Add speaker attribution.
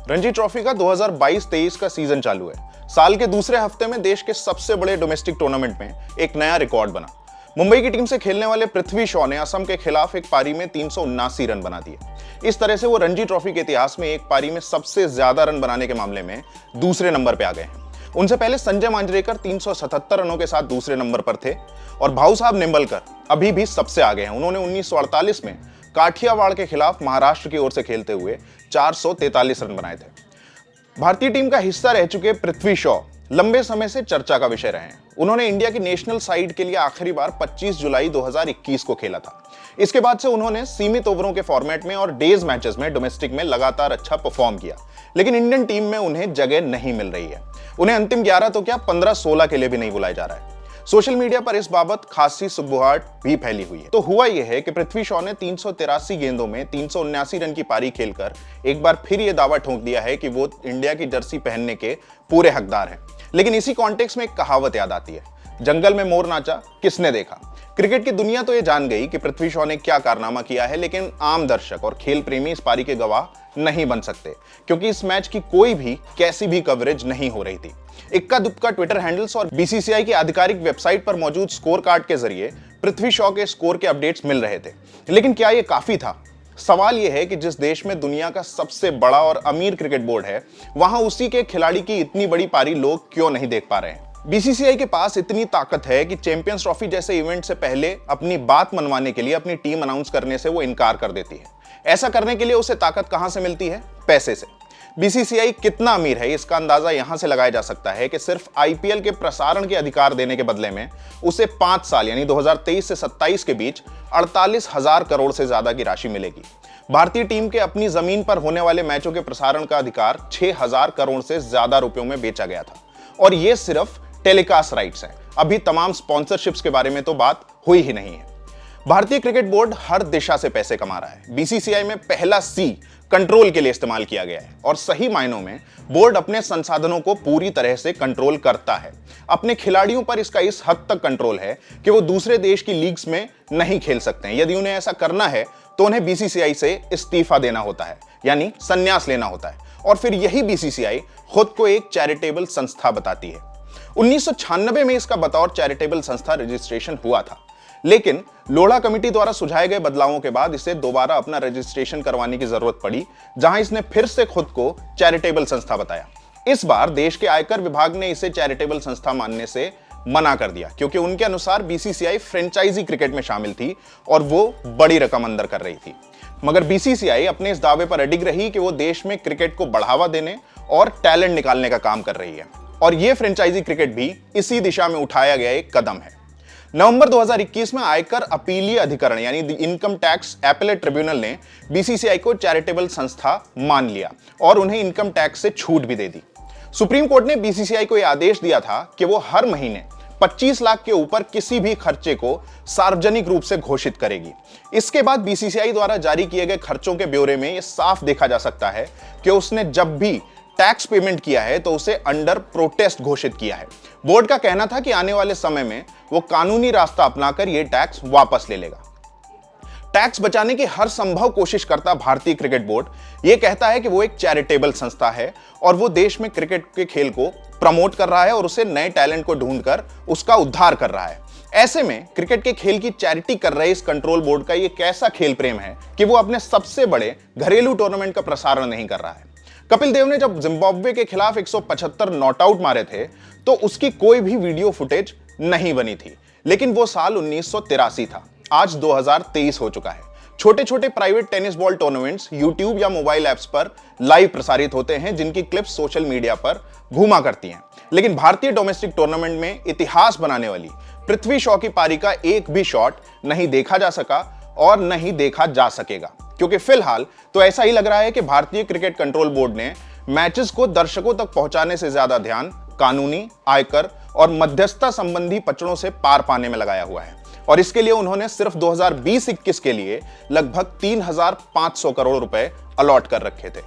Speaker 1: Ranji trophy का 2022-23 का season चालू है। साल के दूसरे हफ्ते में देश के सबसे बड़े डोमेस्टिक टूर्नामेंट में एक नया रिकॉर्ड बना। मुंबई की टीम से खेलने वाले पृथ्वी शॉ ने असम के खिलाफ एक पारी में 379 रन बना दिए। इस तरह से वो रणजी ट्रॉफी के इतिहास में एक पारी में सबसे ज्यादा रन बनाने के मामले में दूसरे नंबर पे आ गए हैं। उनसे पहले संजय मांजरेकर 377 रनों के साथ दूसरे नंबर पर थे और भाऊ साहब निंबलकर अभी भी सबसे आगे हैं। उन्होंने 1948 में काठियावाड़ के खिलाफ महाराष्ट्र की ओर से खेलते हुए 443 रन बनाए थे। भारतीय टीम का हिस्सा रह चुके पृथ्वी शॉ लंबे समय से चर्चा का विषय रहे हैं। उन्होंने इंडिया की नेशनल साइड के लिए आखिरी बार 25 जुलाई 2021 को खेला था। इसके बाद से उन्होंने सीमित ओवरों के फॉर्मेट में और डेज मैचेस में डोमेस्टिक में लगातार अच्छा परफॉर्म किया, लेकिन इंडियन टीम में उन्हें जगह नहीं मिल रही है। उन्हें अंतिम 11 तो क्या 15-16 के लिए भी नहीं बुलाया जा रहा है। सोशल मीडिया पर इस बाबत खासी सुगबुगाहट भी फैली हुई है। तो हुआ यह है कि पृथ्वी शॉ ने 383 गेंदों में 379 रन की पारी खेलकर एक बार फिर यह दावा ठोक दिया है कि वो इंडिया की जर्सी पहनने के पूरे हकदार हैं। लेकिन इसी कॉन्टेक्स्ट में एक कहावत याद आती है, जंगल में मोर नाचा किसने देखा। क्रिकेट की दुनिया तो ये जान गई कि पृथ्वी शॉ ने क्या कारनामा किया है, लेकिन आम दर्शक और खेल प्रेमी इस पारी के गवाह नहीं बन सकते, क्योंकि इस मैच की कोई भी कैसी भी कवरेज नहीं हो रही थी। इक्का दुक्का ट्विटर हैंडल्स और बीसीसीआई की आधिकारिक वेबसाइट पर मौजूद स्कोर कार्ड के जरिए पृथ्वी शॉ के स्कोर के अपडेट्स मिल रहे थे, लेकिन क्या यह काफी था? सवाल यह है कि जिस देश में दुनिया का सबसे बड़ा और अमीर क्रिकेट बोर्ड है, वहां उसी के खिलाड़ी की इतनी बड़ी पारी लोग क्यों नहीं देख पा रहे हैं? बीसीसीआई के पास इतनी ताकत है कि चैंपियंस ट्रॉफी जैसे इवेंट से पहले अपनी बात मनवाने के लिए अपनी टीम अनाउंस करने से वो इनकार कर देती है। ऐसा करने के लिए उसे ताकत कहां से मिलती है? पैसे से। बीसीसीआई कितना अमीर है, इसका अंदाजा यहां से लगाया जा सकता है कि सिर्फ आईपीएल के प्रसारण के अधिकार देने के बदले में उसे 5 साल यानी 2023 से 27 के बीच 48,000 करोड़ से ज्यादा की राशि मिलेगी। भारतीय टीम के अपनी जमीन पर होने वाले मैचों के प्रसारण का अधिकार 6,000 करोड़ से ज्यादा रुपयों में बेचा गया था, और यह सिर्फ टेलीकास्ट राइट्स हैं। अभी तमाम स्पॉन्सरशिप्स के बारे में तो बात हुई ही नहीं है। भारतीय क्रिकेट बोर्ड हर दिशा से पैसे कमा रहा है। बीसीसीआई में पहला सी कंट्रोल के लिए इस्तेमाल किया गया है, और सही मायनों में बोर्ड अपने संसाधनों को पूरी तरह से कंट्रोल करता है। अपने खिलाड़ियों पर इसका इस हद तक कंट्रोल है कि वो दूसरे देश की लीग्स में नहीं खेल सकते हैं। यदि उन्हें ऐसा करना है तो उन्हें बीसीसीआई से इस्तीफा देना होता है, यानी संन्यास लेना होता है, और फिर यही बीसीसीआई खुद को एक चैरिटेबल संस्था बताती है। 1996 में इसका बतौर चैरिटेबल संस्था रजिस्ट्रेशन हुआ था, लेकिन लोढ़ा कमेटी द्वारा सुझाए गए बदलावों के बाद इसे दोबारा अपना रजिस्ट्रेशन करवाने की जरूरत पड़ी, जहां इसने फिर से खुद को चैरिटेबल संस्था बताया। इस बार देश के आयकर विभाग ने इसे चैरिटेबल संस्था मानने से मना कर दिया, क्योंकि उनके अनुसार बीसीसीआई फ्रेंचाइजी क्रिकेट में शामिल थी और वो बड़ी रकम अंदर कर रही थी। मगर बीसीसीआई अपने इस दावे पर अडिग रही कि वो देश में क्रिकेट को बढ़ावा देने और टैलेंट निकालने का काम कर रही है, और ये फ्रेंचाइजी क्रिकेट भी इसी दिशा में उठाया गया एक कदम है। नवंबर 2021 में आयकर अपीलीय अधिकरण यानी the income tax appellate tribunal ने बीसीसीआई को चैरिटेबल संस्था मान लिया और उन्हें इनकम टैक्स से छूट भी दे दी। सुप्रीम कोर्ट ने बीसीसीआई को यह आदेश दिया था कि वो हर महीने 25 लाख के ऊपर किसी भी खर्चे को सार्वजनिक रूप से घोषित करेगी। इसके बाद बीसीसीआई द्वारा जारी किए गए खर्चों के ब्यौरे में यह साफ देखा जा सकता है कि उसने जब भी टैक्स पेमेंट किया है तो उसे अंडर प्रोटेस्ट घोषित किया है। बोर्ड का कहना था कि आने वाले समय में वो कानूनी रास्ता अपनाकर यह टैक्स वापस ले लेगा। टैक्स बचाने की हर संभव कोशिश करता भारतीय क्रिकेट बोर्ड यह कहता है कि वो एक चैरिटेबल संस्था है और वो देश में क्रिकेट के खेल को प्रमोट कर रहा है और उसे नए टैलेंट को ढूंढकर उसका उद्धार कर रहा है। ऐसे में क्रिकेट के खेल की चैरिटी कर रहे इस कंट्रोल बोर्ड का यह कैसा खेल प्रेम है कि वो अपने सबसे बड़े घरेलू टूर्नामेंट का प्रसारण नहीं कर रहा है। कपिल देव ने जब जिम्बाब्वे के खिलाफ 175 नॉट आउट मारे थे तो उसकी कोई भी वीडियो फुटेज नहीं बनी थी, लेकिन वो साल 1983 था। आज 2023 हो चुका है। छोटे छोटे private tennis ball tournaments YouTube या मोबाइल ऐप्स पर लाइव प्रसारित होते हैं, जिनकी क्लिप्स सोशल मीडिया पर घूमा करती हैं। लेकिन भारतीय डोमेस्टिक टूर्नामेंट में इतिहास बनाने वाली पृथ्वी शॉ की पारी का एक भी शॉट नहीं देखा जा सका और नहीं देखा जा सकेगा, क्योंकि फिलहाल तो ऐसा ही लग रहा है कि भारतीय क्रिकेट कंट्रोल बोर्ड ने मैचेस को दर्शकों तक पहुंचाने से ज्यादा ध्यान कानूनी, आयकर और मध्यस्थता संबंधी पचड़ों से पार पाने में लगाया हुआ है, और इसके लिए उन्होंने सिर्फ 2020-21 के लिए लगभग 3,500 करोड़ रुपए अलॉट कर रखे थे।